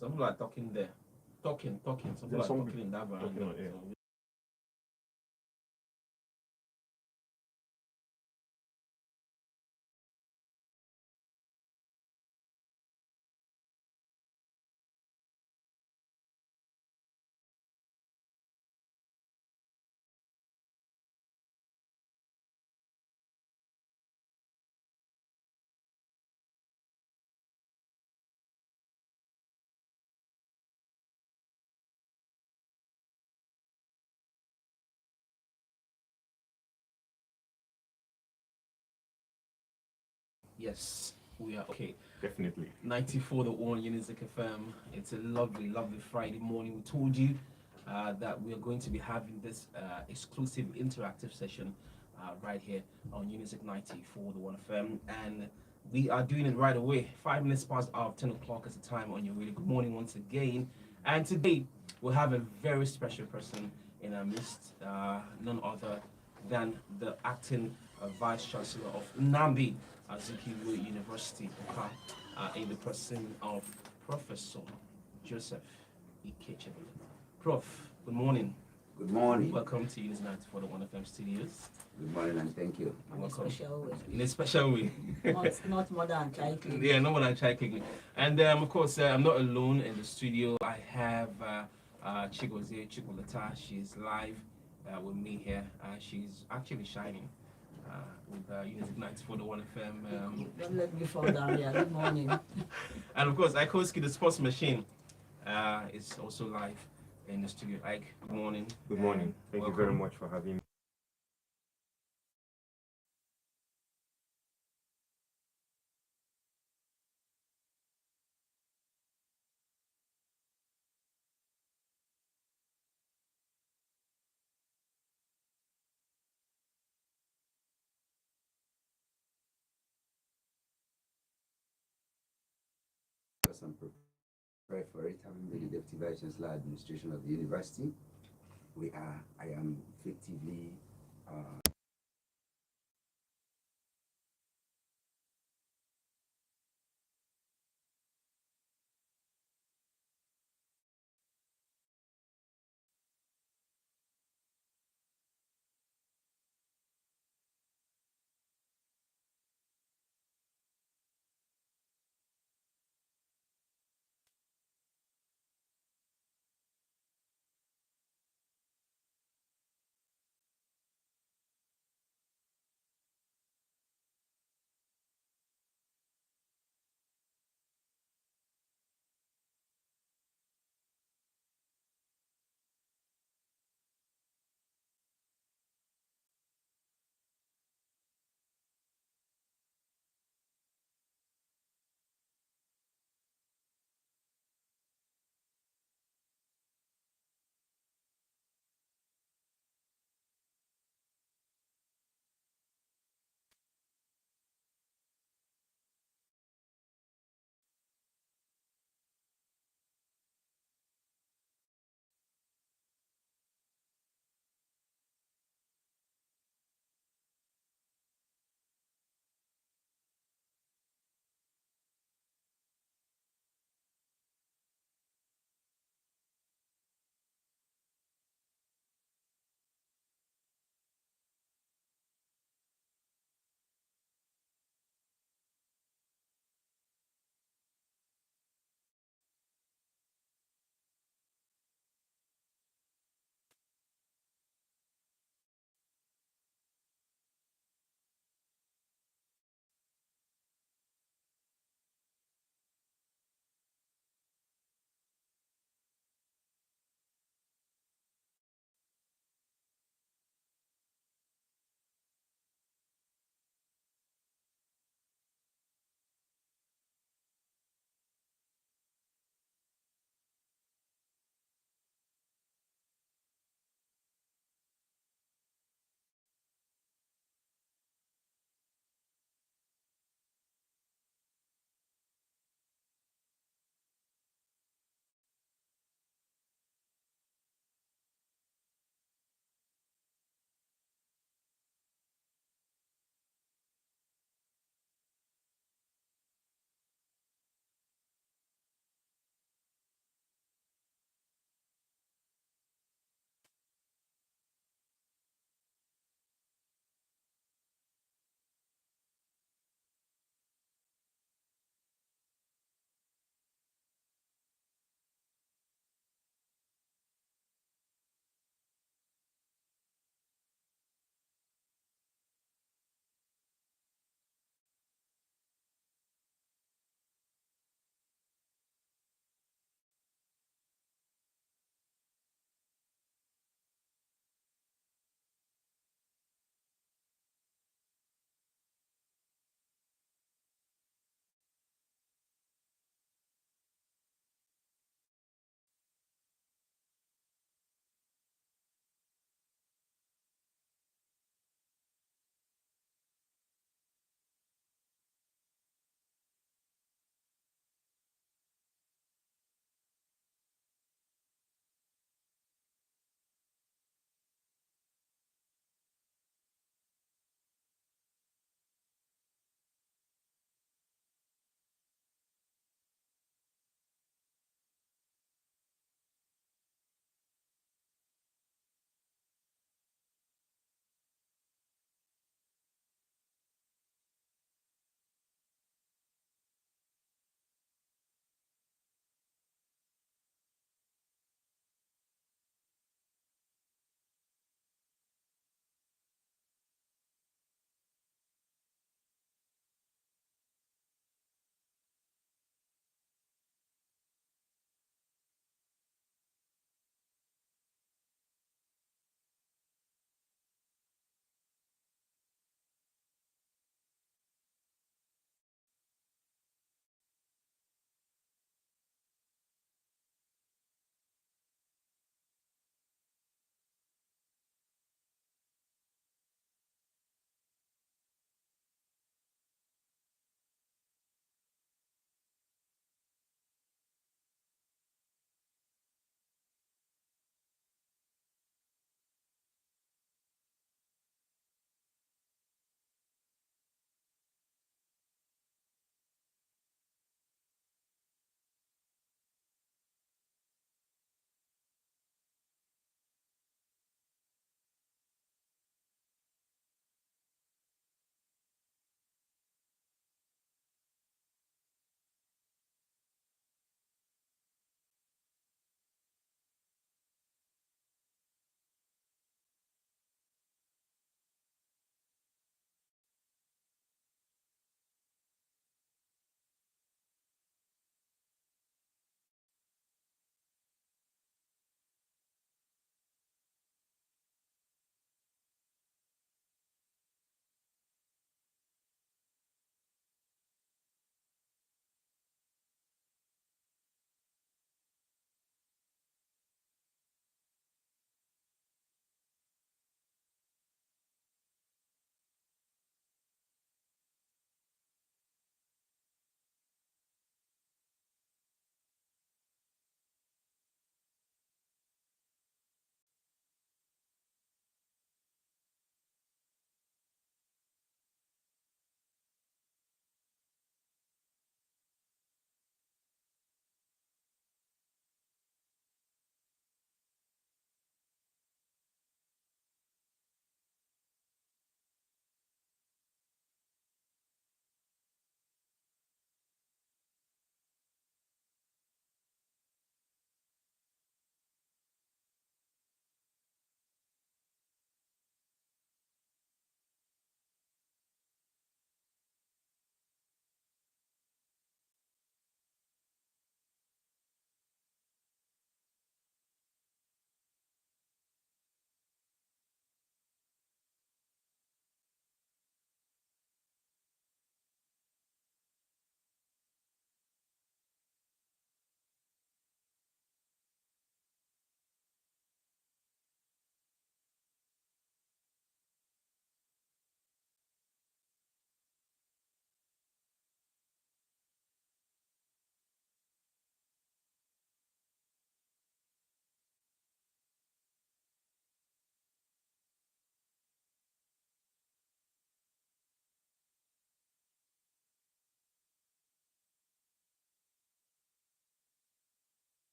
Some people are talking there. Talking. Some people are talking in that veranda. Yes, we are okay. Definitely. 94 the one Unizik FM. It's a lovely Friday morning. We told you that we are going to be having this exclusive interactive session right here on Unizik 94 the one FM. And we are doing it right away. 5 minutes past hour, 10 o'clock is the time on your really good morning once again. And today we'll have a very special person in our midst, none other than the acting Vice-Chancellor of Nambi Azikiwe University, in the person of Professor Joseph Ikechebelu. Prof, good morning. Good morning. Welcome to Unit 9 for the 1FM studios. Good morning and thank you. Welcome. Special way. In a special way. Not more than chai cooking. Yeah, not more than chai cooking. And of course, I'm not alone in the studio. I have Chigozie Chikolata. She's live with me here. She's actually shining with Unit 94 the 1FM. Don't let me fall down here. Good morning. And of course, Ikoski, the sports machine, is also live in the studio. Ike, good morning. Good morning. Thank you very much for having me. I'm prepared for it, having been the Deputy Vice-Chancellor Administration of the university. I am effectively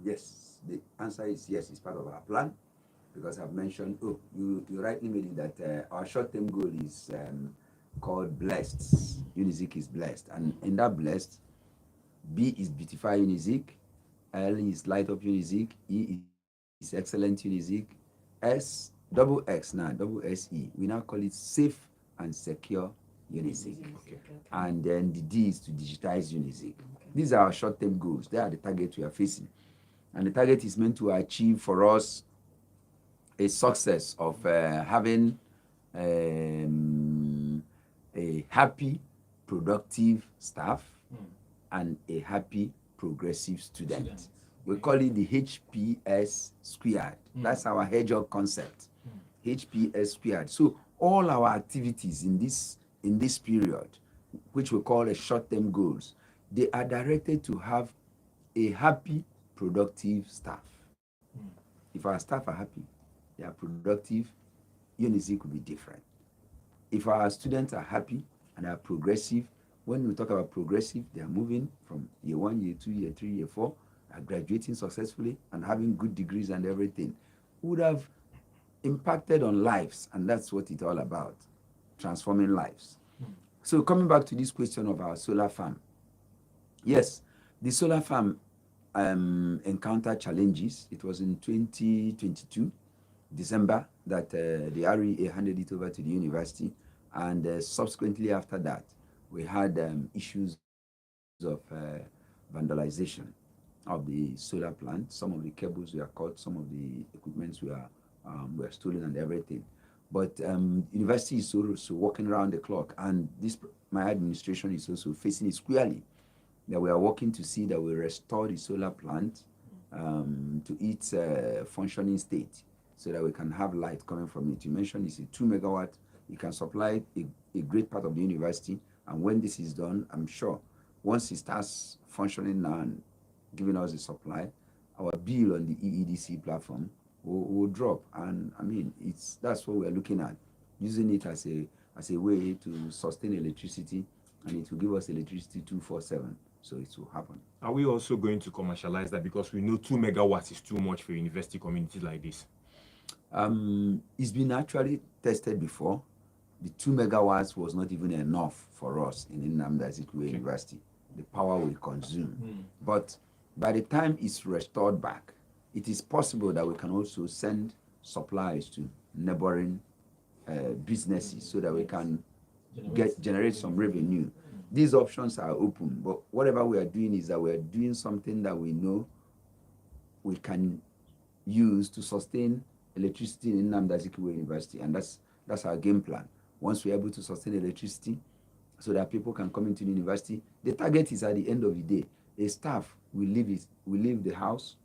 Yes, the answer is yes, it's part of our plan because I've mentioned, oh, you rightly made it that our short-term goal is called blessed. Unizik is blessed. And in that blessed, B is beautify Unizik, L is light up Unizik, E is excellent Unizik, S, double X now, double SE. We now call it safe and secure Unizik. Okay. And then the D is to digitize Unizik. These are our short-term goals. They are the targets we are facing. And the target is meant to achieve for us a success of having a happy, productive staff and a happy, progressive student. We call it the HPS squared. That's our hedgehog concept. HPS squared. So all our activities in this period, which we call a short-term goals, they are directed to have a happy, productive staff. If our staff are happy, they are productive, Unizik will be different. If our students are happy and are progressive, when we talk about progressive, they are moving from year 1, year 2, year 3, year 4, are graduating successfully and having good degrees and everything, would have impacted on lives, and that's what it's all about, transforming lives. So coming back to this question of our solar farm, yes, the solar farm encountered challenges. It was in 2022, December, that the REA handed it over to the university, and subsequently after that, we had issues of vandalization of the solar plant. Some of the cables were cut, some of the equipments were stolen and everything. But university is also working around the clock, and my administration is also facing it squarely, that we are working to see that we restore the solar plant to its functioning state so that we can have light coming from it. You mentioned it's a 2 megawatt. It can supply a great part of the university. And when this is done, I'm sure once it starts functioning now and giving us the supply, our bill on the EEDC platform will drop. And I mean, that's what we're looking at, using it as a way to sustain electricity, and it will give us electricity 24/7. So it will happen. Are we also going to commercialize that, because we know 2 megawatts is too much for a university community like this? It's been actually tested before. The 2 megawatts was not even enough for us in Nnamdi Azikiwe University, the power we consume. But by the time it's restored back, it is possible that we can also send supplies to neighboring businesses so that we can generate some revenue. These options are open, but whatever we are doing is that we are doing something that we know we can use to sustain electricity in Nnamdi Azikiwe University, and that's our game plan. Once we're able to sustain electricity so that people can come into the university, the target is at the end of the day, a staff will leave the house,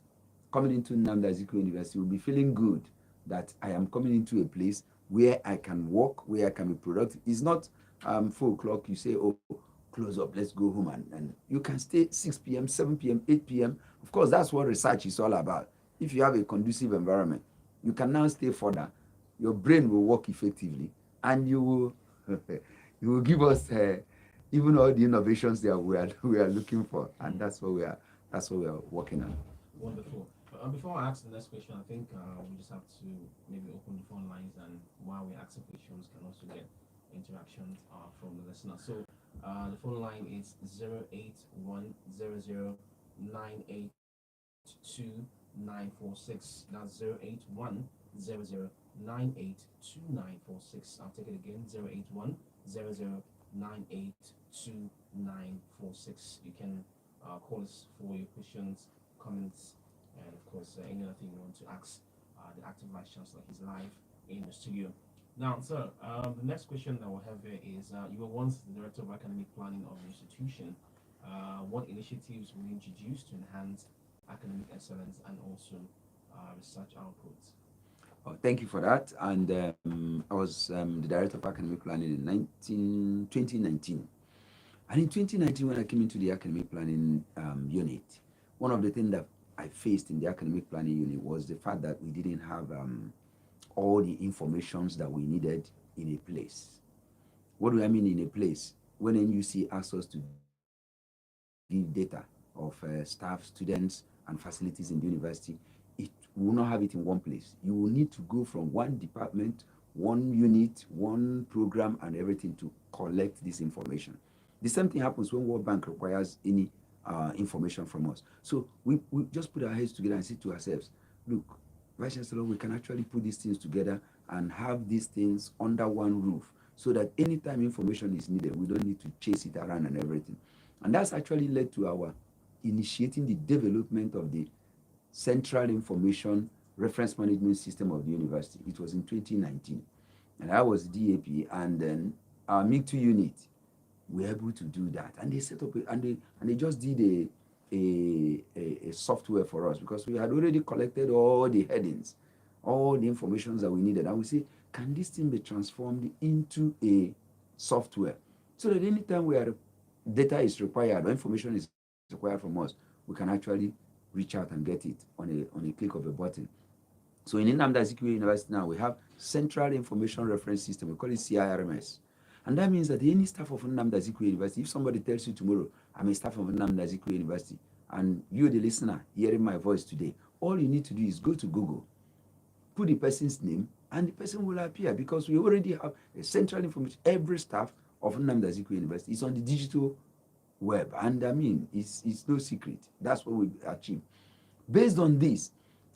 coming into Nnamdi Azikiwe University, will be feeling good that I am coming into a place where I can work, where I can be productive. It's not 4 o'clock, you say, oh, close up, let's go home, and you can stay 6 p.m., 7 p.m., 8 p.m. Of course, that's what research is all about. If you have a conducive environment, you can now stay further, your brain will work effectively, and you will give us even all the innovations that we are looking for, and that's what we are working on. Wonderful. Before I ask the next question, I think we just have to maybe open the phone lines, and while we're asking questions, can also get interactions from the listener. So the phone line is 08100982946. That's 08100982946. I'll take it again, 08100982946. You can call us for your questions, comments, and of course any other thing you want to ask the active Vice-Chancellor. He's live in the studio. Now, sir, the next question that we'll have here is, you were once the Director of Academic Planning of the institution. What initiatives will you introduce to enhance academic excellence and also research outputs? Oh, thank you for that. And I was the Director of Academic Planning in 2019. And in 2019, when I came into the Academic Planning unit, one of the things that I faced in the Academic Planning unit was the fact that we didn't have all the informations that we needed in a place. What do I mean in a place? When NUC asks us to give data of staff, students, and facilities in the university, it will not have it in one place. You will need to go from one department, one unit, one program, and everything to collect this information. The same thing happens when World Bank requires any information from us. So we just put our heads together and say to ourselves, look, Vice-Chancellor, we can actually put these things together and have these things under one roof so that anytime information is needed, we don't need to chase it around and everything. And that's actually led to our initiating the development of the Central Information Reference Management System of the university. It was in 2019. And I was DAP, and then our MIG2 unit were able to do that. And they set up, and they just did a software for us because we had already collected all the headings, all the information that we needed. And we say, can this thing be transformed into a software so that anytime where data is required or information is required from us, we can actually reach out and get it on a click of a button. So in Nnamdi Azikiwe University now, we have Central Information Reference System. We call it CIRMS. And that means that any staff of Nnamdi Azikiwe University, if somebody tells you tomorrow, I'm a staff of Nnamdi Azikiwe University, and you, the listener, hearing my voice today, all you need to do is go to Google, put the person's name, and the person will appear because we already have a central information. Every staff of Nnamdi Azikiwe University is on the digital web. And I mean, it's no secret. That's what we achieved. Based on this,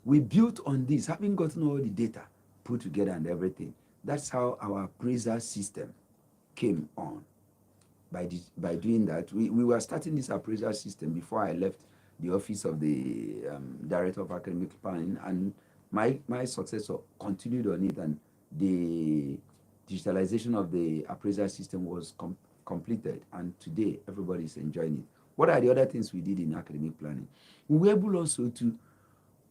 we built on this, having gotten all the data put together and everything. That's how our appraisal system came on. By doing that, we were starting this appraisal system before I left the office of the Director of Academic Planning, and my successor continued on it, and the digitalization of the appraisal system was completed, and today everybody is enjoying it. What are the other things we did in academic planning? We were able also to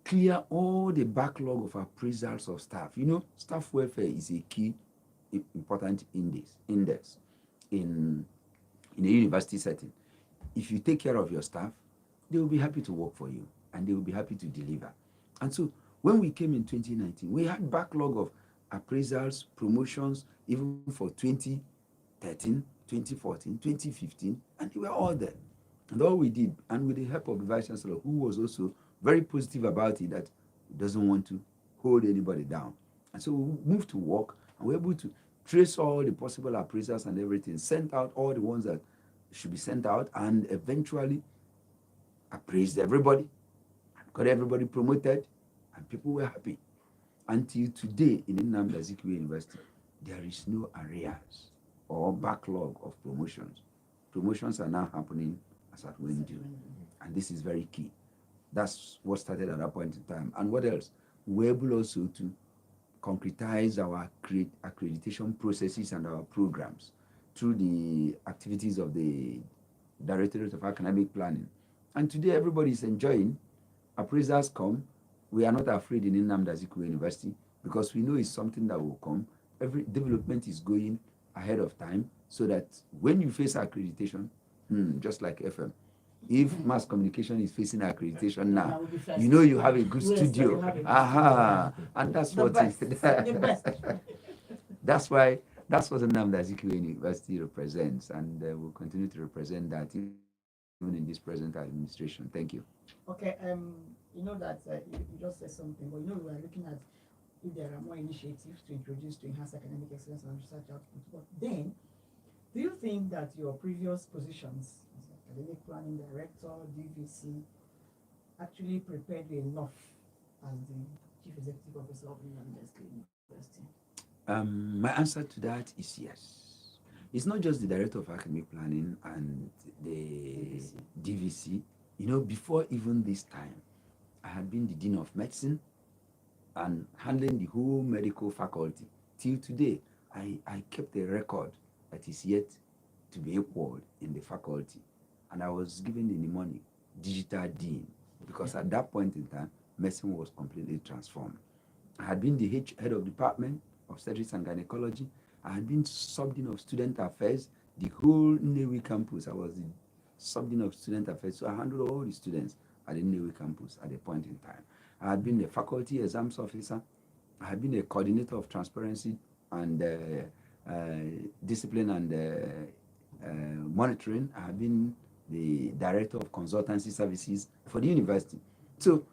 clear all the backlog of appraisals of staff. You know, staff welfare is a key important index in a university setting. If you take care of your staff, they will be happy to work for you and they will be happy to deliver. And so when we came in 2019, we had backlog of appraisals, promotions, even for 2013, 2014, 2015, and they were all there. And all we did, and with the help of the Vice-Chancellor, who was also very positive about it, that doesn't want to hold anybody down. And so we moved to work, and we were able to trace all the possible appraisals and everything, sent out all the ones that should be sent out, and eventually appraised everybody, and got everybody promoted, and people were happy. Until today, in Nnamdi Azikiwe University, there is no arrears or backlog of promotions. Promotions are now happening as at when due, and this is very key. That's what started at that point in time. And what else? We're able also to concretize our accreditation processes and our programs through the activities of the Directorate of Academic Planning. And today everybody is enjoying. Appraisals come. We are not afraid in Nnamdi Azikiwe University because we know it's something that will come. Every development is going ahead of time so that when you face accreditation, just like FM, if mass communication is facing accreditation now, you know you have a good studio. And that's what that's what Nnamdi Azikiwe University represents, and will continue to represent that even in this present administration. Thank you. Okay, you know that you just said something, but you know we are looking at if there are more initiatives to introduce to enhance academic excellence and research output. But then, do you think that your previous positions as academic planning director, DVC, actually prepared you enough as the chief executive officer of Nnamdi Azikiwe University? My answer to that is yes. It's not just the director of academic planning and the DVC. You know, before even this time, I had been the dean of medicine and handling the whole medical faculty. Till today, I kept a record that is yet to be equaled in the faculty. And I was given the mnemonic digital dean because at that point in time, medicine was completely transformed. I had been the head of department of obstetrics and gynecology. I had been sub-dean of student affairs, the whole Nnewi campus. I was the sub-dean of student affairs, so I handled all the students at the Nnewi campus at a point in time. I had been the faculty exams officer. I had been a coordinator of transparency and discipline and monitoring. I had been the director of consultancy services for the university. So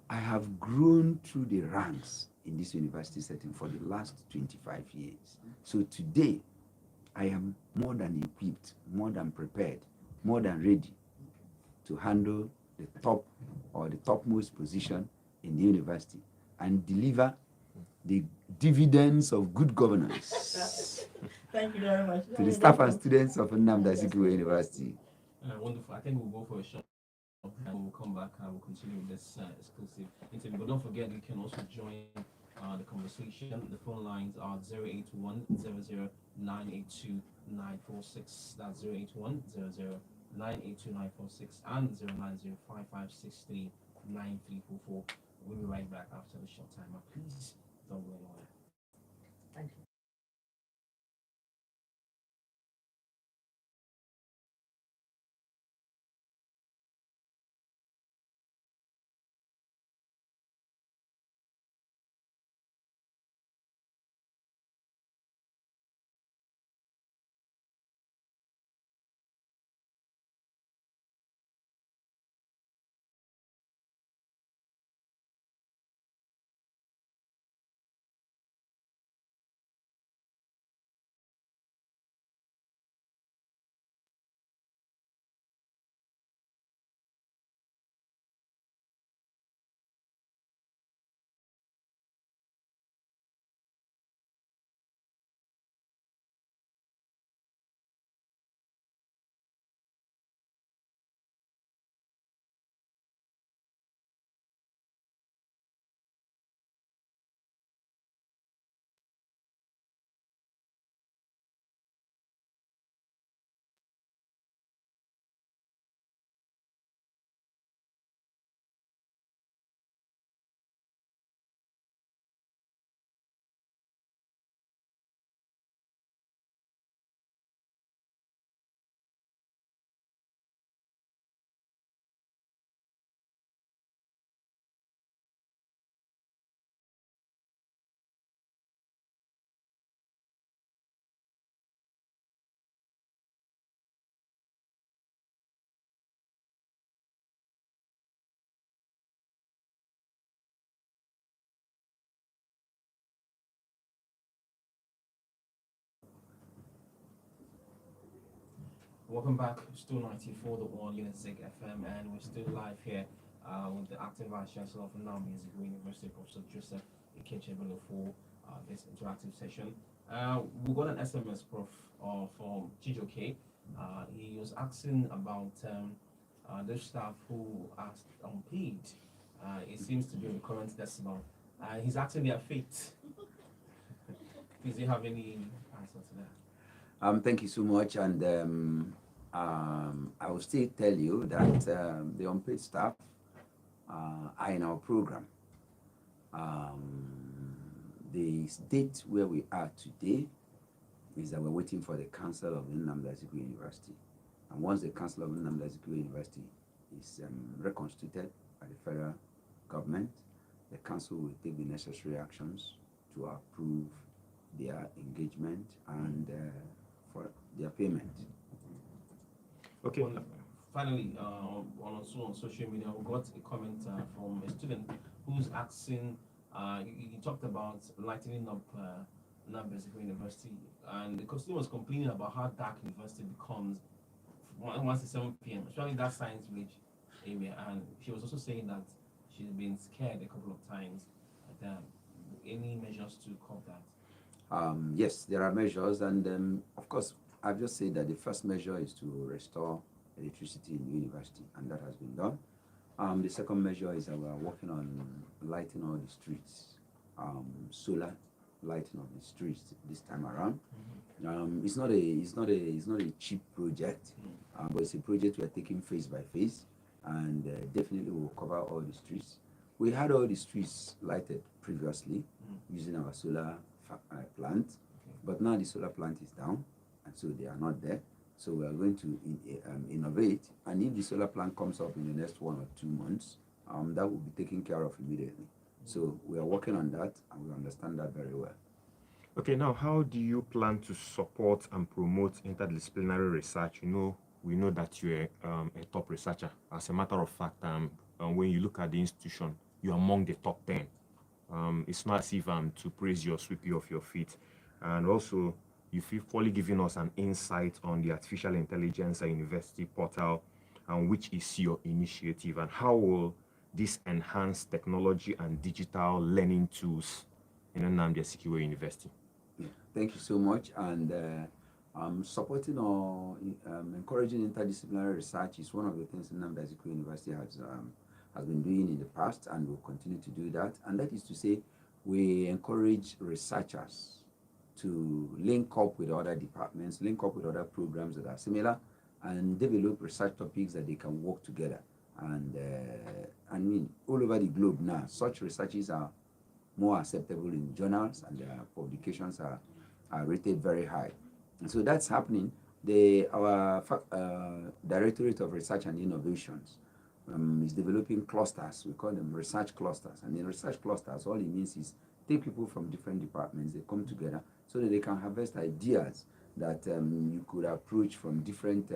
I have grown through the ranks in this university setting for the last 25 years. So today, I am more than equipped, more than prepared, more than ready to handle the top or the topmost position in the university and deliver the dividends of good governance Thank you very much. to the staff and students of Nnamdi Azikiwe University. Wonderful. I think we'll go for a short and we'll come back and we'll continue with this exclusive interview. But don't forget, you can also join the conversation. The phone lines are 081 982 946. That's 081 982 946 and 090 We'll be right back after the short timer. Please don't go anywhere. Thank you. Welcome back. Still 94.1 Unisic FM, and we're still live here with the acting Vice-Chancellor of Nnamdi Azikiwe University, Prof. Joseph Ikechebelu, for this interactive session. We got an SMS, Prof, from Chijoke. He was asking about those staff who are unpaid. It seems to be a recurrent decimal. He's asking their fate. Does he have any answer to that? Thank you so much, and I will still tell you that the unpaid staff are in our program. The state where we are today is that we're waiting for the Council of Nnamdi Azikiwe University, and once the Council of Nnamdi Azikiwe University is reconstituted by the federal government, the council will take the necessary actions to approve their engagement and for their payment. Okay. Finally, on social media, we got a comment from a student who's asking. You talked about lightening up Nnamdi Azikiwe University, and the student was complaining about how dark university becomes once it's 7 p.m., especially that Science Village area. And she was also saying that she's been scared a couple of times. Any measures to curb that? Yes, there are measures, and of course, I've just said that the first measure is to restore electricity in the university, and that has been done. The second measure is that we are working on lighting all the streets, solar lighting of the streets this time around. It's not a cheap project, but it's a project we are taking phase by phase, and definitely we'll cover all the streets. We had all the streets lighted previously using our solar plant, but now the solar plant is down, and so they are not there. So we are going to innovate, and if the solar plant comes up in the next 1 or 2 months, that will be taken care of immediately. So we are working on that, and we understand that very well. Okay, now how do you plan to support and promote interdisciplinary research? We know that you're a top researcher. As a matter of fact, when you look at the institution, you're among the top 10. It's not as if to praise you or sweep you off your feet. And also, you've equally given us an insight on the Artificial Intelligence University portal, and which is your initiative, and how will this enhance technology and digital learning tools in Nnamdi Azikiwe University? Yeah, thank you so much. And supporting or encouraging interdisciplinary research is one of the things Nnamdi Azikiwe University has been doing in the past and will continue to do that. And that is to say, we encourage researchers to link up with other departments, link up with other programs that are similar, and develop research topics that they can work together. And I mean, all over the globe now, such researches are more acceptable in journals, and their publications are rated very high. And so that's happening. Our Directorate of Research and Innovations is developing clusters. We call them research clusters. And in research clusters, all it means is take people from different departments, they come together so that they can harvest ideas that you could approach from different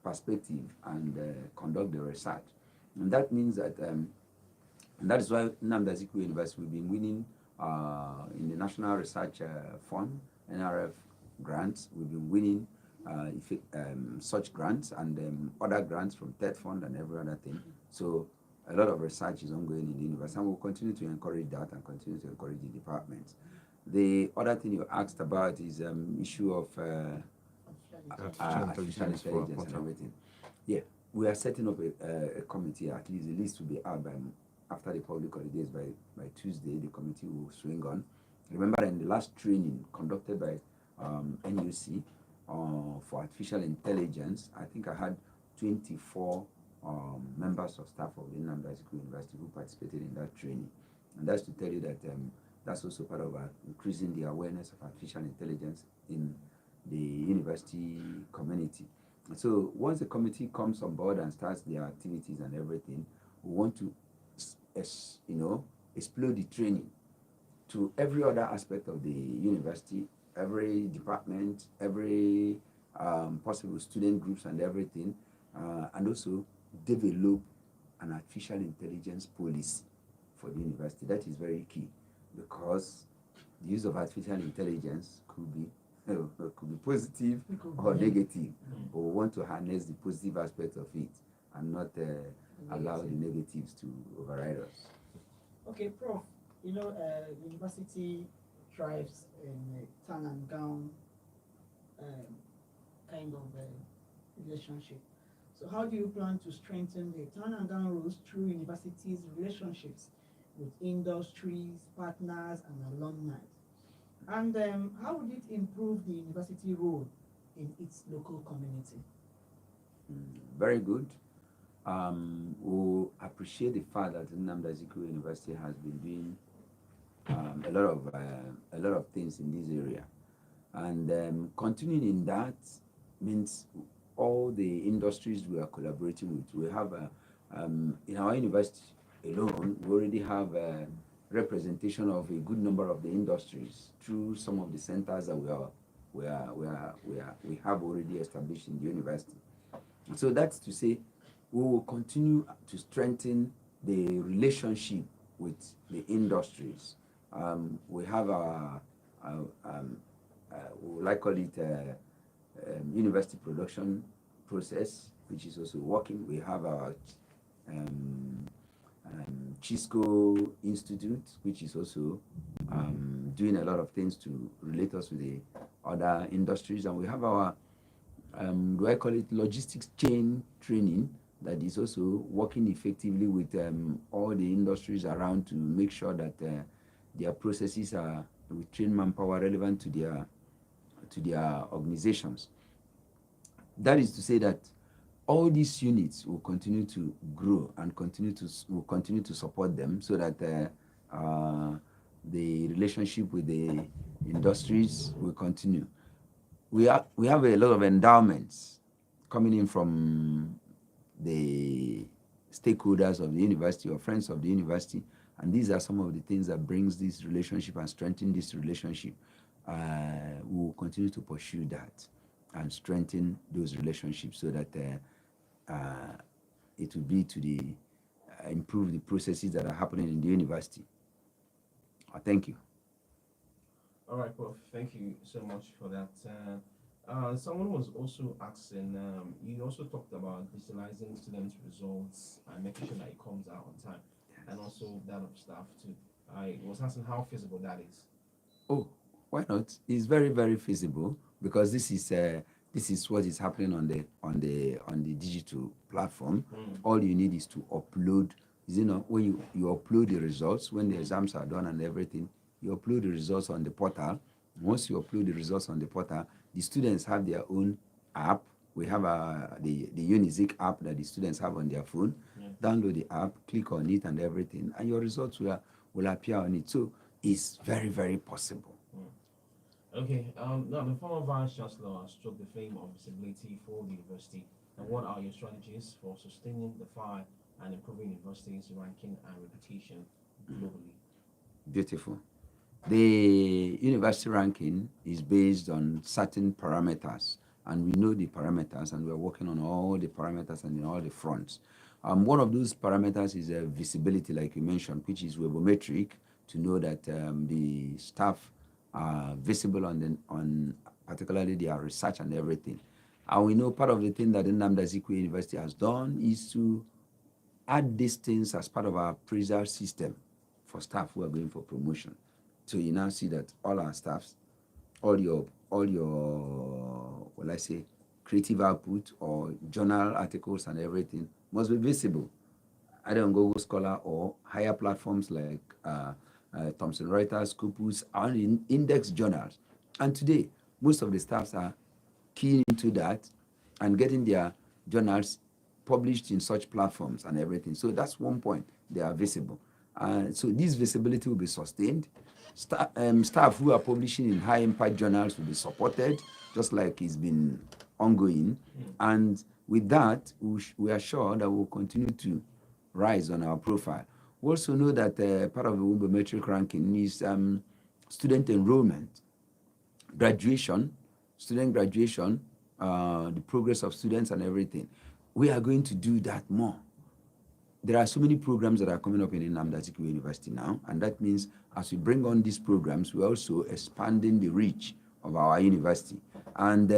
perspectives and conduct the research. And that means that, and that is why Nnamdi Azikiwe University will be winning in the National Research Fund, NRF grants. We've been winning such grants and other grants from TED Fund and every other thing. So a lot of research is ongoing in the university, and we'll continue to encourage that and continue to encourage the departments. The other thing you asked about is issue of artificial intelligence and everything. Yeah, we are setting up a committee. At least the list will be out by after the public holidays by Tuesday. The committee will swing on. Remember, in the last training conducted by NUC for artificial intelligence, I think I had 24 members of staff of the Nnamdi Azikiwe University who participated in that training. And that's to tell you that that's also part of increasing the awareness of artificial intelligence in the university community. So once the committee comes on board and starts their activities and everything, we want to, explode the training to every other aspect of the university, every department, every possible student groups and everything, and also develop an artificial intelligence policy for the university. That is very key, because the use of artificial intelligence could be positive or negative, but we want to harness the positive aspect of it and not allow the negatives to override us. Okay, Prof, university thrives in a turn and gown kind of relationship. So how do you plan to strengthen the turn and gown rules through universities' relationships with industries, partners, and alumni? And how would it improve the university role in its local community? Very good. We appreciate the fact that Nnamdi Azikiwe University has been doing a lot of things in this area, and continuing in that means all the industries we are collaborating with. We have in our university alone, we already have representation of a good number of the industries through some of the centers that we have already established in the university. So that's to say, we will continue to strengthen the relationship with the industries. We have our we like call it university production process, which is also working. We have our Chisco Institute, which is also doing a lot of things to relate us with the other industries. And we have our, do I call it logistics chain training, that is also working effectively with all the industries around to make sure that their processes are with trained manpower relevant to their organizations. That is to say that all these units will continue to grow and will continue to support them, so that the relationship with the industries will continue. We have a lot of endowments coming in from the stakeholders of the university or friends of the university, and these are some of the things that brings this relationship and strengthen this relationship. We will continue to pursue that and strengthen those relationships, so that it will be to the improve the processes that are happening in the university. Thank you. All right, Prof. Thank you so much for that. Someone was also asking, you also talked about digitalizing students' results and making sure that it comes out on time, and also that of staff too. I was asking how feasible that is. Oh, why not? It's very, very feasible because this is what is happening on the digital platform. All you need is to upload. When you upload the results, when the exams are done and everything, you upload the results on the portal. Once you upload the results on the portal, the students have their own app. We have the Unizik app that the students have on their phone. Download the app, click on it and everything, and your results will appear on it. So it's very, very possible. Okay, now the former Vice-Chancellor struck the flame of visibility for the university. And what are your strategies for sustaining the fire and improving universities' ranking and reputation globally? Beautiful. The university ranking is based on certain parameters, and we know the parameters, and we're working on all the parameters and in all the fronts. One of those parameters is visibility, like you mentioned, which is webometric, to know that the staff are visible on particularly their research and everything. And we know part of the thing that the Nnamdi Azikiwe University has done is to add these things as part of our appraisal system for staff who are going for promotion. So you now see that all our staffs, all your well, I say, creative output or journal articles and everything must be visible, either on Google Scholar or higher platforms like Thomson Reuters, Scopus, and in index journals. And today, most of the staffs are keying into that and getting their journals published in such platforms and everything. So that's one point. They are visible. So this visibility will be sustained. Staff who are publishing in high-impact journals will be supported, just like it's been ongoing. And with that, we are sure that we'll continue to rise on our profile. We also know that part of the webometric ranking is student enrollment, graduation, student graduation, the progress of students and everything. We are going to do that more. There are so many programs that are coming up in Nnamdi Azikiwe University now, and that means as we bring on these programs, we're also expanding the reach of our university. And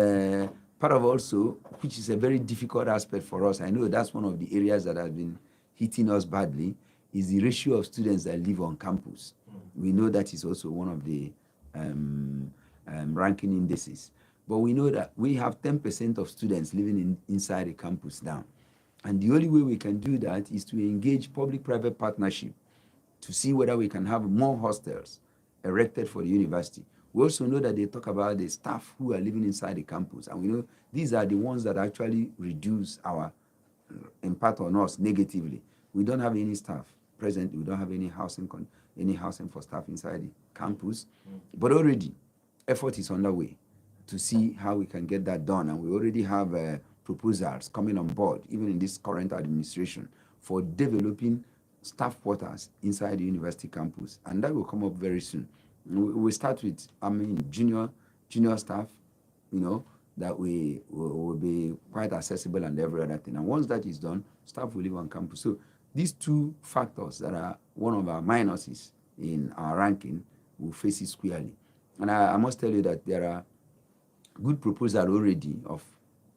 part of also, which is a very difficult aspect for us, I know that's one of the areas that has been hitting us badly, is the ratio of students that live on campus. We know that is also one of the ranking indices. But we know that we have 10% of students living inside the campus now. And the only way we can do that is to engage public-private partnership to see whether we can have more hostels erected for the university. We also know that they talk about the staff who are living inside the campus. And we know these are the ones that actually reduce our impact on us negatively. We don't have any staff presently. We don't have any housing for staff inside the campus. But already, effort is underway to see how we can get that done. And we already have proposals coming on board, even in this current administration, for developing staff quarters inside the university campus. And that will come up very soon. We start with, junior staff, that will be quite accessible and every other thing. And once that is done, staff will live on campus. So these two factors that are one of our minuses in our ranking will face it squarely. And I must tell you that there are good proposals already of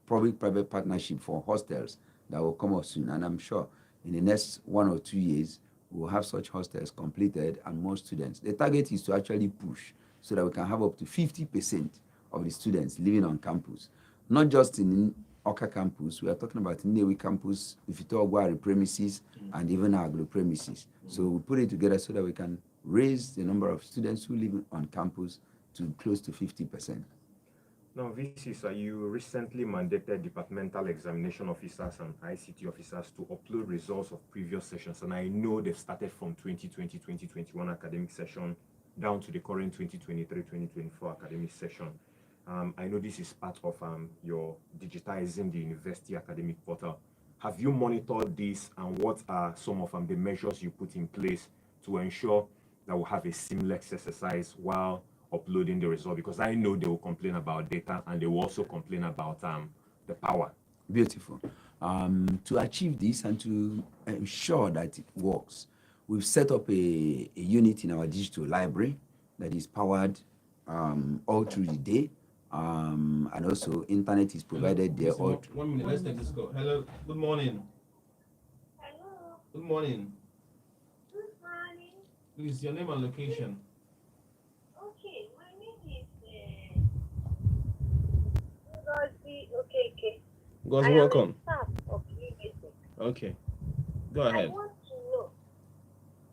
public-private partnership for hostels that will come up soon. And I'm sure in the next 1 or 2 years, we'll have such hostels completed and more students. The target is to actually push so that we can have up to 50% of the students living on campus, not just in Oka campus. We are talking about Nnewi campus, Ifitogwari premises, and even Aglo premises. So we put it together so that we can raise the number of students who live on campus to close to 50%. Now, VC, sir, you recently mandated departmental examination officers and ICT officers to upload results of previous sessions, and I know they've started from 2020-2021 academic session down to the current 2023-2024 academic session. I know this is part of your digitizing the university academic portal. Have you monitored this, and what are some of the measures you put in place to ensure that we'll have a seamless exercise while uploading the result? Because I know they will complain about data, and they will also complain about the power. Beautiful. To achieve this and to ensure that it works, we've set up a unit in our digital library that is powered all through the day, and also internet is provided there. All 1 minute, let's take this call. Hello, good morning. Hello. Good morning. Good morning. Please, your name and location. Okay, my name is Ngozi Okeke. Guys, I am welcome. a staff of UBC. Okay, go I ahead. want to know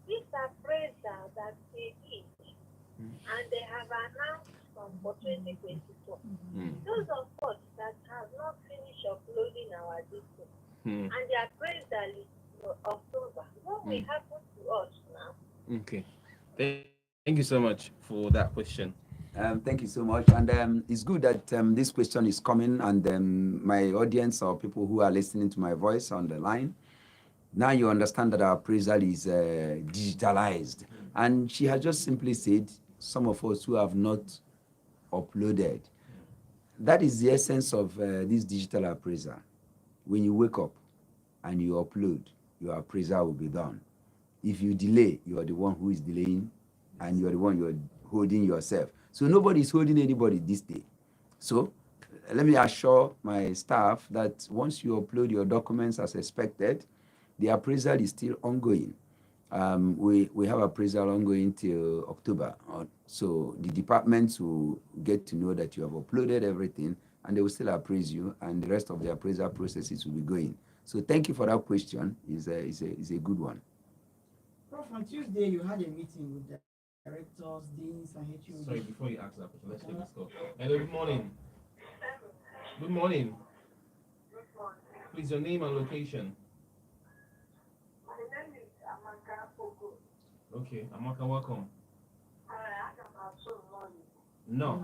this appraisal that they did, and they have announced for 2024. Those of us that have not finished uploading our data, and the appraisal is October. What will happen to us now? Okay, thank you so much for that question. Thank you so much. And it's good that this question is coming, and my audience or people who are listening to my voice on the line, now you understand that our appraisal is digitalized. And she has just simply said, some of us who have not uploaded. That is the essence of this digital appraisal. When you wake up and you upload, your appraisal will be done. If you delay, you are the one who is delaying, and you are the one you are holding yourself. So nobody is holding anybody this day. So let me assure my staff that once you upload your documents as expected, the appraisal is still ongoing. We have appraisal ongoing till October. So the departments will get to know that you have uploaded everything, and they will still appraise you, and the rest of the appraisal processes will be going. So thank you for that question. It's a good one. Prof, on Tuesday you had a meeting with the directors, deans, and HOD. Sorry, before you ask that question, let's take this call. Hello, good morning. Good morning. Good morning. Please, your name and location. My name is Amaka Pogo. Okay, Amaka, welcome. I am also money. No.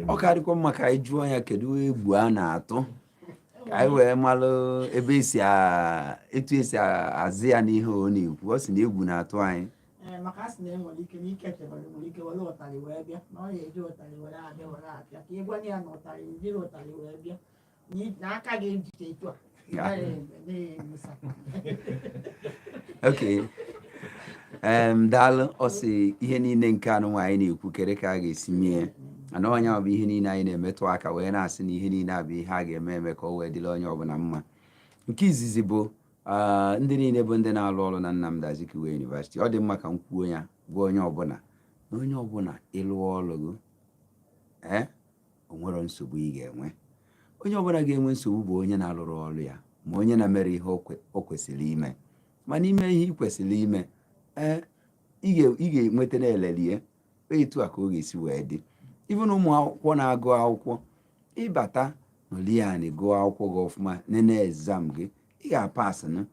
Ọ karịkwa mma ka anyị jụọ ya kedu egwu a na-atụ ka anyị wee malụ ebe etu esi azị ya n'ihe ọ na-ekwu. Ọ sị na egwu na-atụ anyị. Maka asị na enwere ike na Ikechebelu nwere ike were ụtarị wee bịa, na ọ ga-eji ụtarị were abịa ka ị gwana ya na ụtarị jiri ụtarị wee bịa na aka gị ejite etu a. Okay. Daalụ. Ọ sị ihe niile nke anụ nwaanyị na-ekwu kere ka a ga-esi mie, ana onye ọ bụ ihe niile anyị na-emetụ aka wee na-asị na ihe niile abụ ihe a ga-eme eme ka o wee dịrị onye ọbụla mma. Nke izizi bụ ndị niile bụ ndị na-alụ ọrụ na Nnamdi Azikiwe University. Ọ dị mma ka m kwuo ya gwa onye ọbụla na onye ọbụla ịlụọ ọrụ gị o nwere nsogbu ị ga-enwe. Onye ọbụla ga-enwe nsogbu bụ onye na-alụrụ ọrụ ya ma onye na-mere ihe o kwesịrị ime. Ma n'ime ihe ị kwesịrị ime, ị ga-enweta na-elelie etu a ka ọ ga-esi wee dị. Even ụmụ akwụkwọ na-agụ akwụkwọ, ịbata n'oliani gụọ akwụkwọ gị ọfụma, nene exam gị, ị ga-apasị na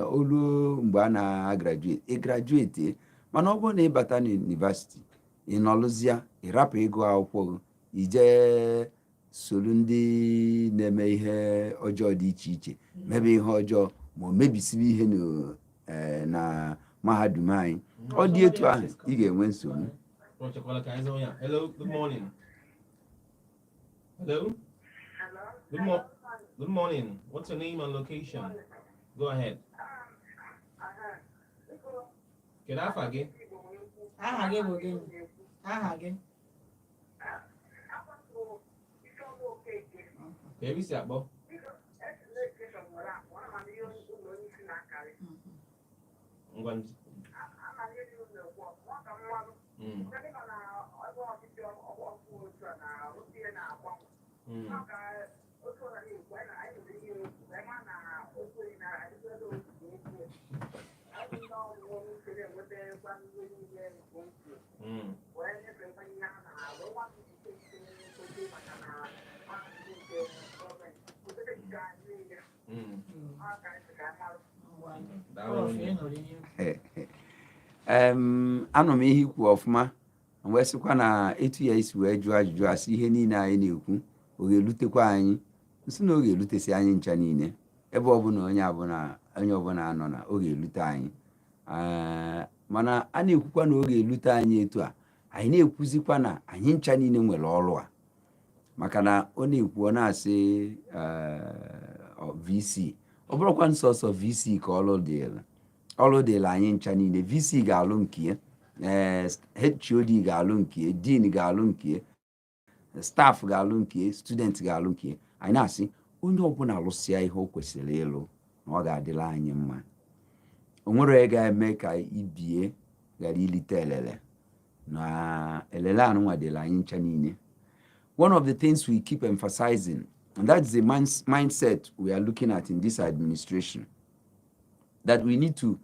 olu mgbe a na-agraduate ịgraduate. Mana ọ bụrụ na ịbata n'university ị nọlụzia ịrapụ ịgụ akwụkwọ gị, ije soro ndị na-eme ihe ọjọọ dị iche iche, mebe ihe ọjọọ ma o mebisibe ihe na mahadum anyị, ọ dị etu ahụ ị ga-enwe nsogbu. Hello, good morning. Hello? Good morning. What's your name and location? Go ahead. Get off again. Aha gị bụ gịnị? Aha gị? Baby step, Bo. Anọ m ihe ikwu ọfụma wee sịkwa na etu ya isi wee jụọ ajụjụ asị ihe niile anyị na-ekwu ọ ga-elutekwa anyị nsị na ọ ga-elutesi anyị ncha niile ebe ọbụla onye ọbụla anọ na ọ ga-elute anyị mana a na-ekwukwa na ọ ga-elute anyị etu a anyị na-ekwuzikwa na anyị ncha niile nwere ọrụ a maka na ọ na-ekwu ọ na-asị VC ọ bụrụkwa nsọsọ VC ka ọrụ dịla anyị ncha niile. VC ga-alụ nke ya, HOD ga-alụ nke ya, Dean ga-alụ nke ya, staff ga-alụ nke ya, student ga-alụ nke ya. Anyị na-asị onye ọbụla alụsịa ihe o kwesịrị ịlụ na ọ ga-adịla anyị mma. O nwere ga-eme ka ibie ghara ilite elele na elele anụnwa dịla anyị ncha niile. One of the things we keep emphasizing, and that's the mindset we are looking at in this administration, that we need to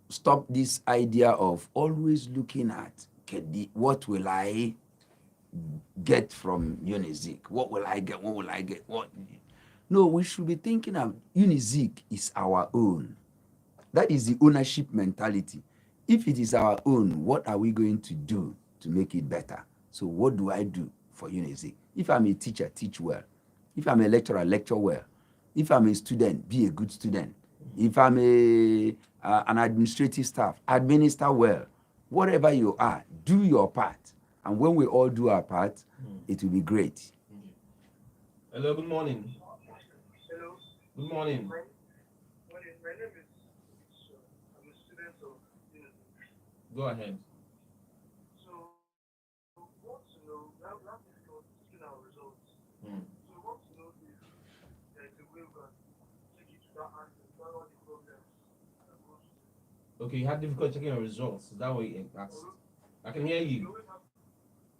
stop this idea of always looking at what will I get from Unizik? What will I get? What will I get? What? No, we should be thinking of Unizik is our own. That is the ownership mentality. If it is our own, what are we going to do to make it better? So what do I do for Unizik? If I'm a teacher, teach well. If I'm a lecturer, lecture well. If I'm a student, be a good student. If I'm an administrative staff, administer well. Whatever you are, do your part. And when we all do our part, it will be great. Hello, good morning. Hello. Good morning. My name is, I'm a student of University. Go ahead. So, we want to know, we have difficulty our results. So, we want to know if there is a way we can take it to that answer, to all the problems that goes to. Okay, you had difficulty checking your results. Is that what you asked? I can hear you. We always have to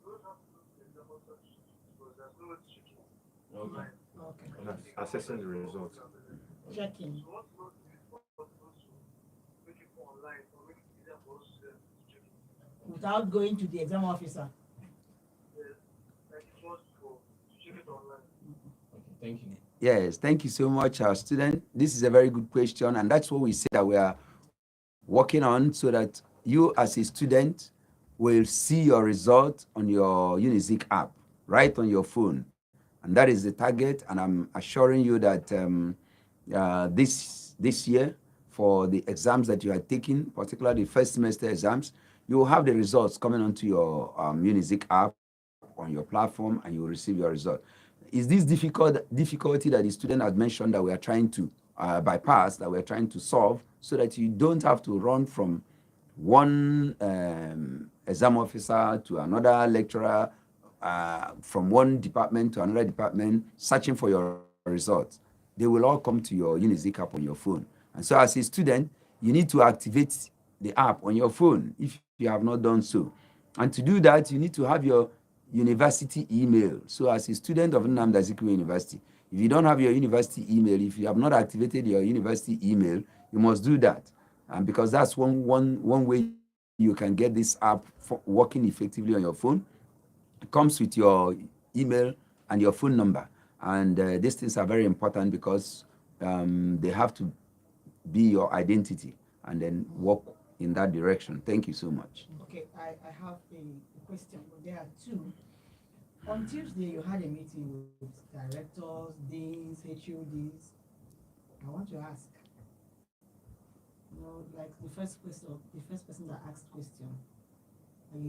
look at the example because there's no way to check it. Okay. Okay. Assessing the results. Checking. So, what to know if it's possible to make it online or make it easier for us to check it. Without going to the exam officer. Like it was for to check it online. Okay, thank you. Yes, thank you so much, our student. This is a very good question, and that's what we say that we are working on so that you as a student will see your result on your Unizik app, right on your phone. And that is the target, and I'm assuring you that this year, for the exams that you are taking, particularly the first semester exams, you will have the results coming onto your Unizik app on your platform, and you will receive your result. Is this difficulty that the student had mentioned that we are trying to bypass, that we are trying to solve, so that you don't have to run from one exam officer to another lecturer, from one department to another department, searching for your results? They will all come to your Unizik app on your phone. And so as a student, you need to activate the app on your phone if you have not done so. And to do that, you need to have your university email. So as a student of Nnamdi Azikiwe University, if you don't have your university email, if you have not activated your university email, you must do that. And because that's one way you can get this app working effectively on your phone. It comes with your email and your phone number. And these things are very important because they have to be your identity and then work in that direction. Thank you so much. Okay, I have a question, but there are two. On Tuesday, you had a meeting with directors, deans, HODs. I want to ask, you know, like the first person that asked question, so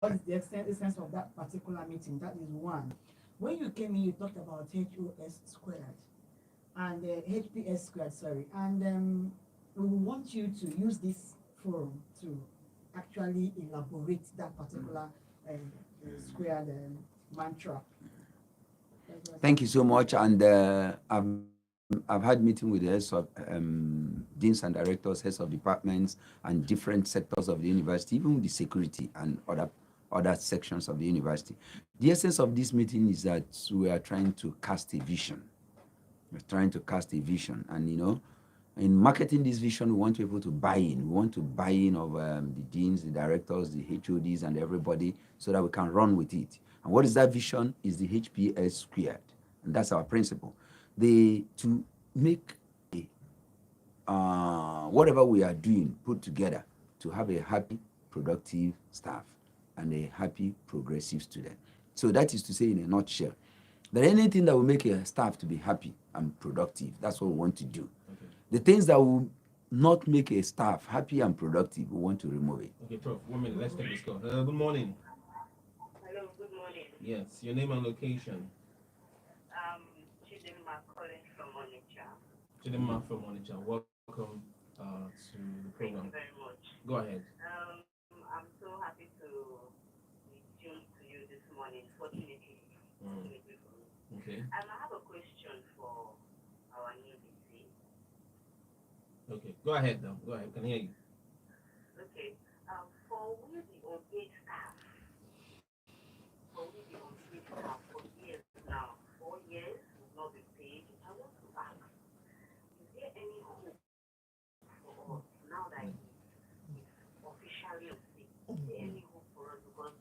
what is the essence of that particular meeting? That is one. When you came in, you talked about HOS squared and HPS squared, sorry. And we want you to use this forum to actually elaborate that particular squared mantra. Thank you so much. And I've had meeting with the heads of deans and directors, heads of departments, and different sectors of the university, even with the security and other sections of the university. The essence of this meeting is that we are trying to cast a vision. We're trying to cast a vision, and you know, in marketing this vision, we want people to buy in. We want to buy in of the deans, the directors, the HODs, and everybody, so that we can run with it. And what is that vision? Is the HPS squared, and that's our principle. To make whatever we are doing put together to have a happy, productive staff and a happy, progressive student. So that is to say, in a nutshell, that anything that will make a staff to be happy and productive, that's what we want to do. Okay. The things that will not make a staff happy and productive, we want to remove it. Okay, Prof. 1 minute. Let's take this call. Good morning. Hello, good morning. Yes, your name and location. Chidinma calling from Onitsha. Chidinma from Onitsha. Welcome to the Thank program. you very much. Go ahead. I'm so happy to be tuned to you this morning, fortunately for me. Okay. I have a question for our new DC. Okay. Go ahead, though. Go ahead. Can hear you. Okay. For we the unpaid staff, for years now, 4 years will not be paid. I want to ask, is there any hope for us now that it's officially on sick? Is there any hope for us? Because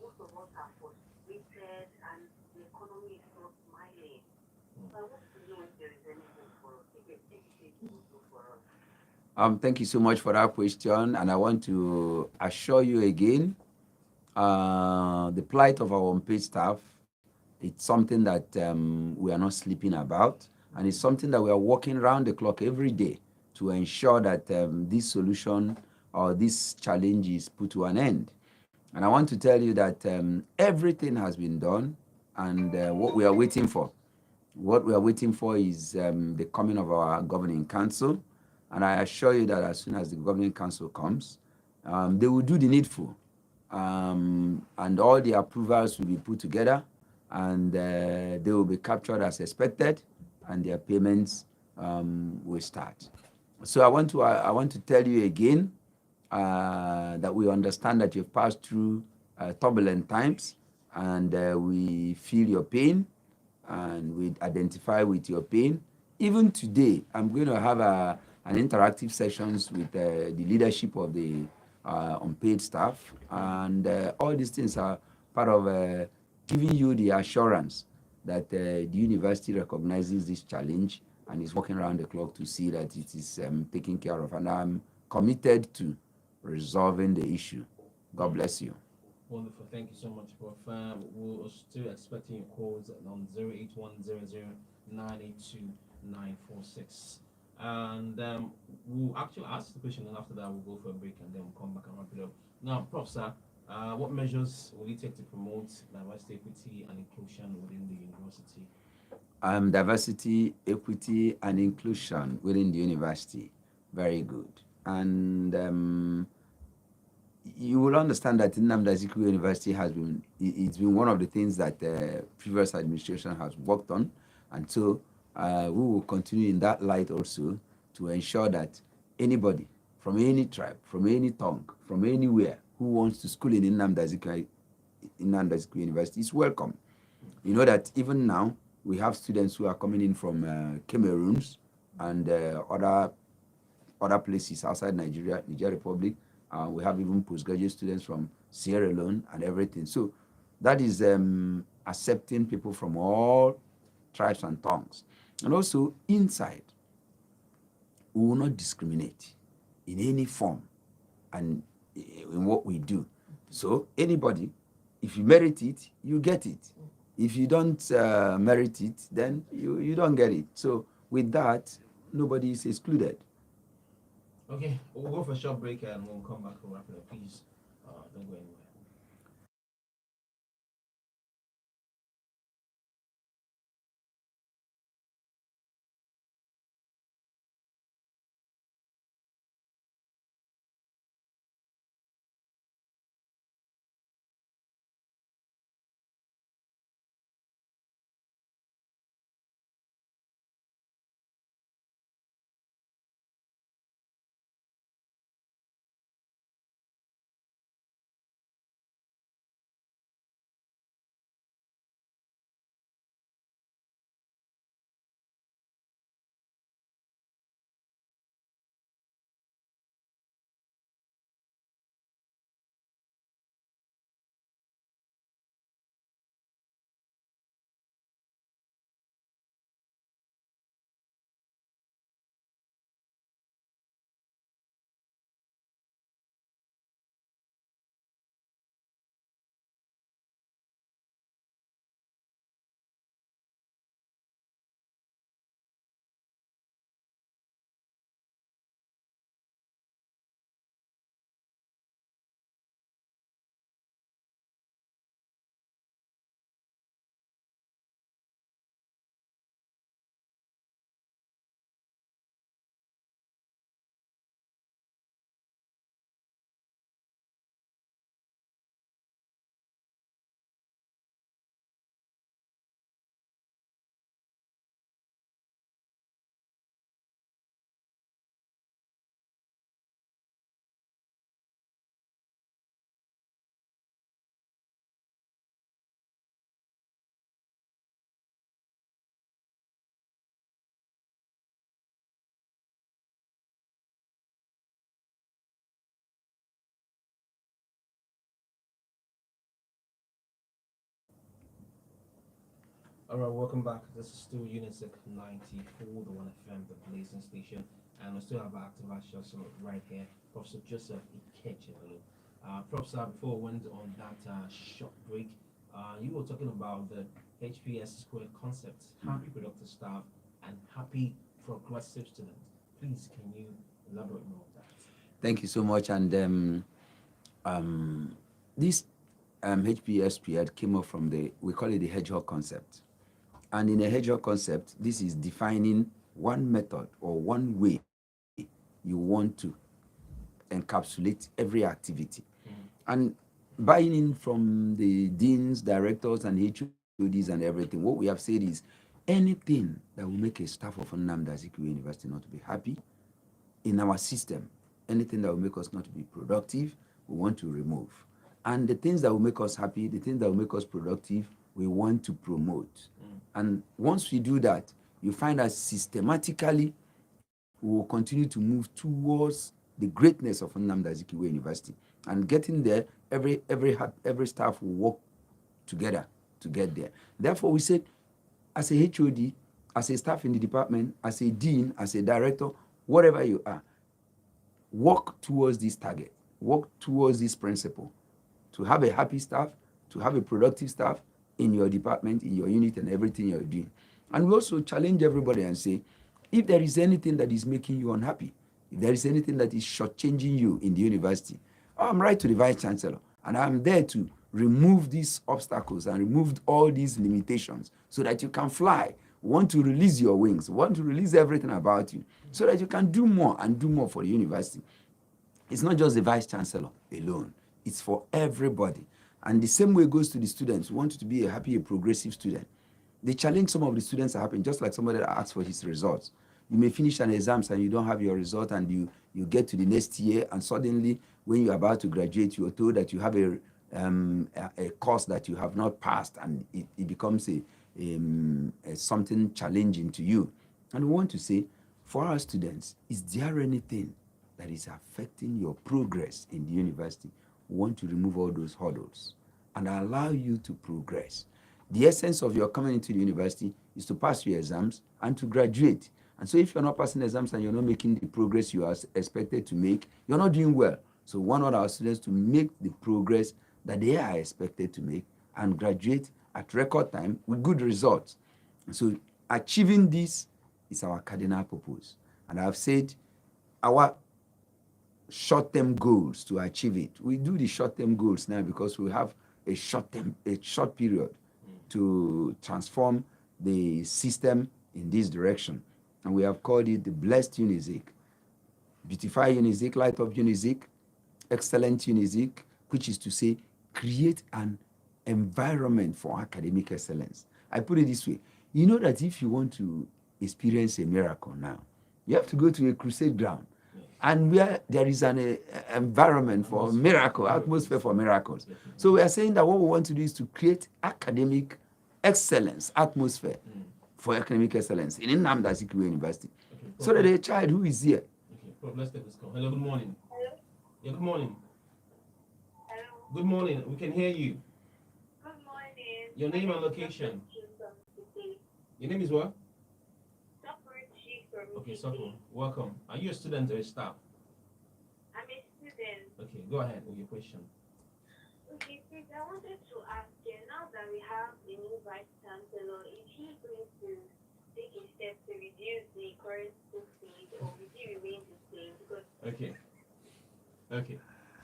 most of us are frustrated and the economy is not smiling. So I want to know if there is any hope for us. If there's anything to do for us. Thank you so much for that question, and I want to assure you again, the plight of our unpaid staff, it's something that we are not sleeping about, and it's something that we are working around the clock every day to ensure that this solution or this challenge is put to an end. And I want to tell you that everything has been done, and what we are waiting for is the coming of our governing council. And I assure you that as soon as the governing council comes, they will do the needful. And all the approvals will be put together, and they will be captured as expected, and their payments will start. So I want to tell you again that we understand that you've passed through turbulent times, and we feel your pain, and we identify with your pain. Even today, I'm going to have an interactive sessions with the leadership of the unpaid staff, and all these things are part of giving you the assurance that the university recognizes this challenge and is working around the clock to see that it is taken care of. And I'm committed to resolving the issue. God bless you. Wonderful. Thank you so much, Prof. We're still expecting your calls on 08100982946. And we'll actually ask the question, and after that, we'll go for a break and then we'll come back and wrap it up. Now, Prof, sir, what measures will you take to promote diversity, equity, and inclusion within the university? Diversity, equity, and inclusion within the university. Very good. And you will understand that Nnamdi Azikiwe University it's been one of the things that the previous administration has worked on. And so we will continue in that light also to ensure that anybody from any tribe, from any tongue, from anywhere who wants to school in Nnamdi Azikiwe University is welcome. You know that even now, we have students who are coming in from Cameroon and other places outside Nigeria Republic. We have even postgraduate students from Sierra Leone and everything. So that is accepting people from all tribes and tongues. And also inside, we will not discriminate in any form and in what we do. So anybody, if you merit it, you get it. If you don't merit it, then you don't get it. So with that, nobody is excluded. Okay, we'll go for a short break and we'll come back and wrap it up. Please don't go anywhere. All right, welcome back. This is still Unisec 94, the one FM, the blazing station, and we still have our active Vice-Chancellor right here, Professor Joseph Ikechebelu. Professor, before we went on that short break, you were talking about the HPS squared concept, happy productive staff and happy progressive student. Please, can you elaborate more on that? Thank you so much. And this HPS period came up from we call it the hedgehog concept. And in a hedgehog concept, this is defining one method or one way you want to encapsulate every activity. And buying in from the deans, directors, and HODs and everything, what we have said is anything that will make a staff of Nnamdi Azikiwe University not to be happy in our system, anything that will make us not to be productive, we want to remove. And the things that will make us happy, the things that will make us productive, we want to promote. And once we do that, you find that systematically we will continue to move towards the greatness of Nnamdi Azikiwe University. And getting there, every staff will work together to get there. Therefore, we said, as a HOD, as a staff in the department, as a dean, as a director, whatever you are, work towards this target, work towards this principle, to have a happy staff, to have a productive staff in your department, in your unit, and everything you're doing. And we also challenge everybody and say, if there is anything that is making you unhappy, if there is anything that is shortchanging you in the university, I'm right to the Vice-Chancellor, and I'm there to remove these obstacles and remove all these limitations so that you can fly. Want to release your wings, want to release everything about you so that you can do more and do more for the university. It's not just the Vice-Chancellor alone, it's for everybody. And the same way goes to the students who want to be a happy, a progressive student. The challenge some of the students are having, just like somebody that asks for his results. You may finish an exam and you don't have your result, and you get to the next year, and suddenly when you're about to graduate, you're told that you have a course that you have not passed, and it becomes something challenging to you. And we want to say, for our students, is there anything that is affecting your progress in the university? We want to remove all those hurdles and allow you to progress. The essence of your coming into the university is to pass your exams and to graduate. And so if you're not passing exams and you're not making the progress you are expected to make, you're not doing well. So we want all our students to make the progress that they are expected to make and graduate at record time with good results. And so achieving this is our cardinal purpose. And I've said our short-term goals to achieve it. We do the short-term goals now because we have a short period to transform the system in this direction. And we have called it the Blessed Unizik. Beautify Unizik, light up Unizik, excellent Unizik, which is to say, create an environment for academic excellence. I put it this way. You know that if you want to experience a miracle now, you have to go to a crusade ground, and where there is an environment for miracle, atmosphere for miracles. So we are saying that what we want to do is to create academic excellence, atmosphere for academic excellence in Nnamdi Azikiwe University. Okay, so that a child who is here. Okay, Prof, let's take this call. Hello, good morning. Hello? Yeah, good morning. Hello? Good morning. We can hear you. Good morning. Your name and location. Your name is what? Okay, Soko, welcome. Are you a student or a staff? I'm a student. Okay, go ahead with your question. Okay, please, I wanted to ask you, now that we have the new Vice-Chancellor, is he going to take a step to reduce the current school fees, or will he remain the same? Because Okay.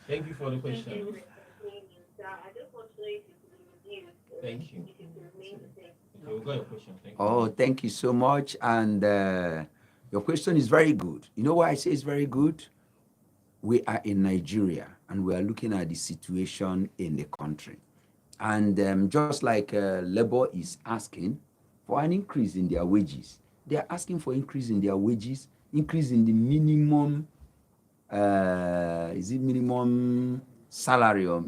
Thank you for the question. so I just want to know if it will reduce. Thank you. If it will remain the same. Okay, we got your question. Thank you. Oh, thank you so much. And your question is very good. You know why I say it's very good? We are in Nigeria, and we are looking at the situation in the country. And just like labor is asking for an increase in their wages, they are asking for increase in their wages, increase in the minimum, minimum salary, or,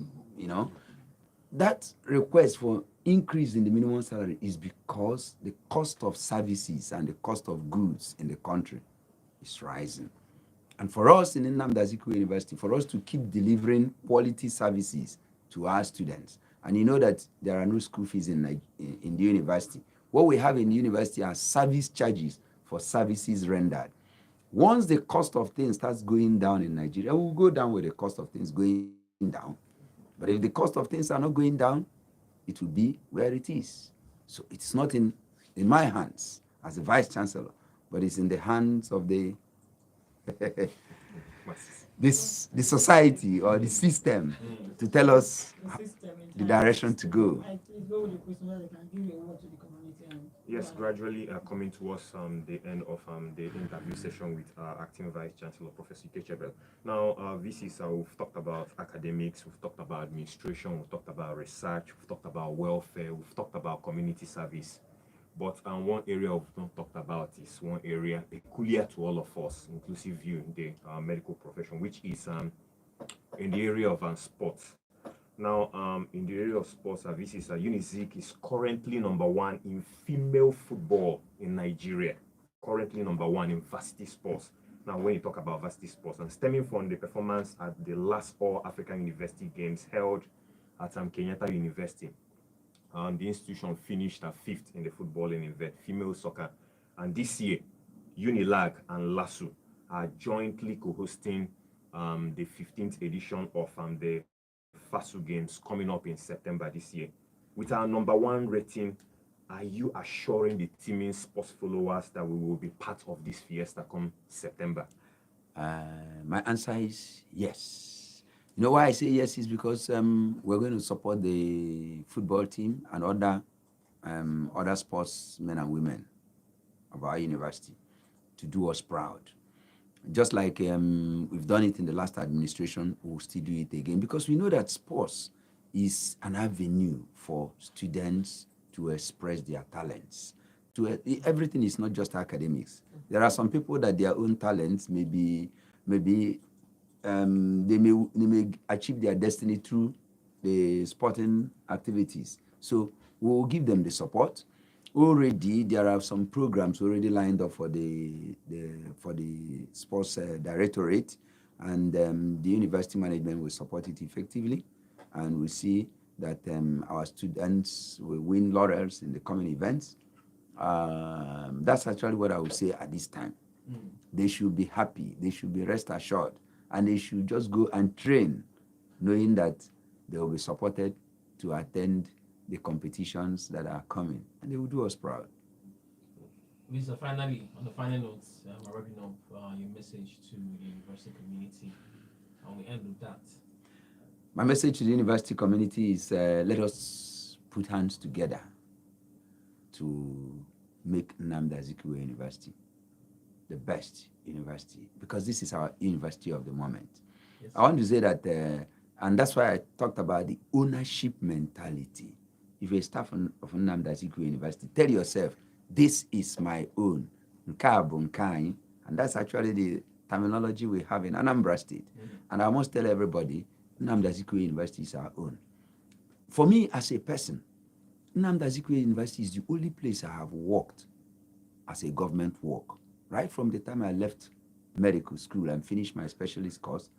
that request for increase in the minimum salary is because the cost of services and the cost of goods in the country is rising. And for us in Nnamdi Azikiwe University, for us to keep delivering quality services to our students, and you know that there are no school fees in the university, What we have in the university are service charges for services rendered. Once the cost of things starts going down in Nigeria, we'll go down with the cost of things going down. But if the cost of things are not going down, it will be where it is. So it's not in my hands as a vice-chancellor, but it's in the hands of the the society or the system to tell us the direction to go. Yes, gradually coming towards the end of the interview session with our acting Vice Chancellor, Professor Ikechebelu. Now, we've talked about academics, we've talked about administration, we've talked about research, we've talked about welfare, we've talked about community service. But one area we've not talked about is one area peculiar to all of us, inclusive you in the medical profession, which is in the area of sports. Now, in the area of sports, Unizik is currently #1 in female football in Nigeria. Currently #1 in varsity sports. Now, when you talk about varsity sports, and stemming from the performance at the last All African University Games held at Kenyatta University, the institution finished at 5th in the footballing event, female soccer. And this year, Unilag and LASU are jointly co-hosting the 15th edition of the FASU Games coming up in September this year. With our #1 rating, are you assuring the teaming sports followers that we will be part of this fiesta come September? My answer is yes. You know why I say yes is because we're going to support the football team and other sportsmen and women of our university to do us proud. Just like we've done it in the last administration, we'll still do it again because we know that sports is an avenue for students to express their talents. Everything is not just academics. There are some people that their own talents they may achieve their destiny through the sporting activities. So we'll give them the support. Already, there are some programs already lined up for the sports directorate, and the university management will support it effectively, and we see that our students will win laurels in the coming events. That's actually what I would say at this time. They should be happy, they should be rest assured, and they should just go and train, knowing that they will be supported to attend the competitions that are coming, and they will do us proud. Lisa, finally, on the final notes, wrapping up your message to the university community, and we end with that. My message to the university community is let us put hands together to make Nnamdi Azikiwe University the best university, because this is our university of the moment. Yes. I want to say that, and that's why I talked about the ownership mentality. If you're a staff of Nnamdi Azikiwe University, tell yourself, this is my own. And that's actually the terminology we have in Anambra State. And I must tell everybody, Nnamdi Azikiwe University is our own. For me as a person, Nnamdi Azikiwe University is the only place I have worked as a government work. Right from the time I left medical school and finished my specialist course,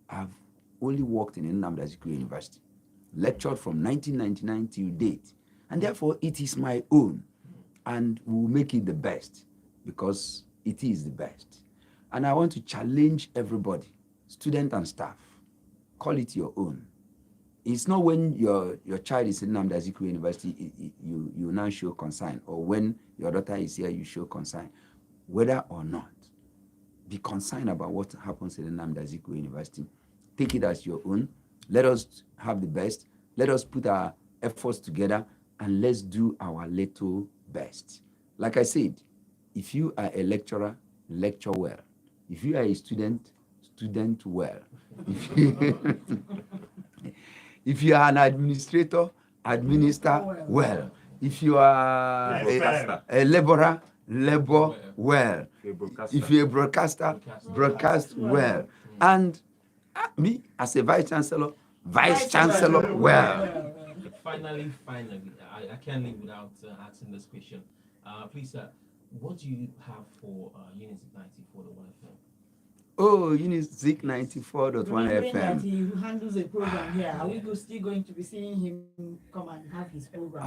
I've only worked in Nnamdi Azikiwe University. Lectured from 1999 till date. And therefore, it is my own. And we'll make it the best because it is the best. And I want to challenge everybody, student and staff, call it your own. It's not when your child is in Nnamdi Azikiwe University, you now show concern, or when your daughter is here, you show concern. Whether or not, be concerned about what happens in Nnamdi Azikiwe University. Take it as your own. Let us have the best. Let us put our efforts together and let's do our little best. Like I said, if you are a lecturer, lecture well. If you are a student, student well. If you are an administrator, administer well. If you are a laborer, labor well. If you're a broadcaster, broadcast well. And me, as a vice-chancellor, vice-chancellor well. Finally, I can't live without asking this question. Please, sir, what do you have for Unizik 94.1 FM? Oh, Unizik 94.1 FM. That he handles a program here. Are we still going to be seeing him come and have his program?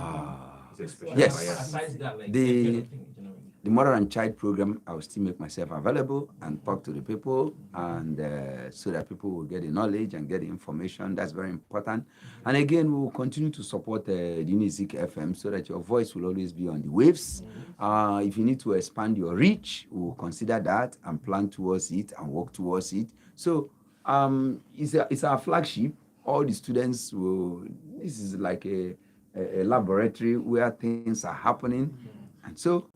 support, especially. Yes. Aside that, like, The- everything, generally. The mother and child program, I will still make myself available and talk to the people, and so that people will get the knowledge and get the information. That's very important. And again, we will continue to support the Unizik FM so that your voice will always be on the waves. If you need to expand your reach, we will consider that and plan towards it and work towards it. So it's our flagship. All the students will. This is like a laboratory where things are happening, and so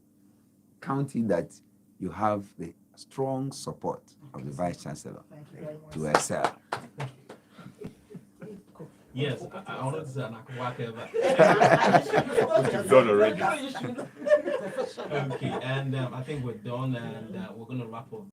count it that you have the strong support of the Vice-Chancellor Thank you very much. to excel. Yes, I wanted to say an aquawaka, What you've done already. Okay, and I think we're done, and we're gonna wrap up